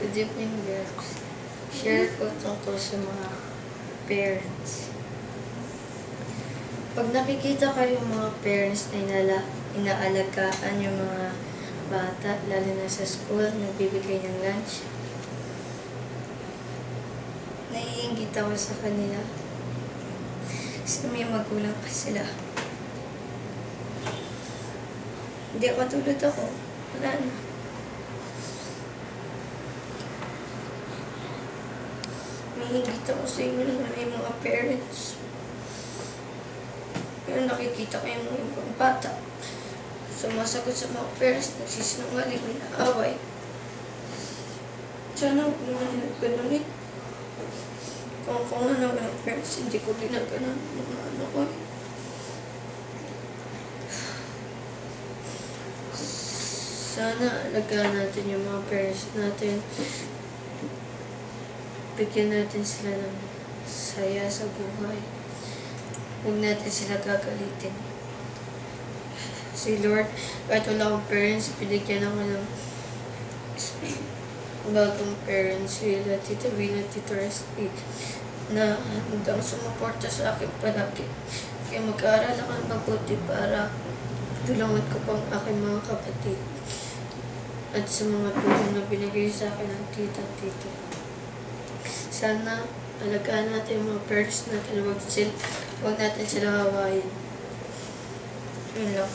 Good evening, girls. Share ko tungkol sa mga parents. Pag nakikita kayo mga parents na inaalagaan yung mga bata, lalo na sa school, nagbibigay ng lunch, naiinggit ako sa kanila. Kasi may magulang pa sila. Hindi ako tulad ako. Wala na. Naiinggit ako sa inyo na may mga parents. Pero nakikita ko yung mga ibang bata. Sumasagot sa mga parents, nagsisinungaling, inaaway. Sana huwag naman nila ganunin. Kung ako nga naman ang parents, hindi ko ginaganon mga ano ko. Sana alagaan natin yung mga parents natin. Bigyan natin sila ng saya sa buhay. Huwag natin sila gagalitin. Si Lord, kahit wala akong parents, binigyan ako ng bagong parents, sila Tita Wina, Tito Resty, na hanggang sumuporta sa akin palagi. Kaya mag-aaral ako ng mabuti para tulungan ko pang aking mga kapatid. At sa mga tulong na binigay sa akin ng tita at tito. Sana alagaan natin yung mga parents natin. Huwag natin sila hawain. Yun lang.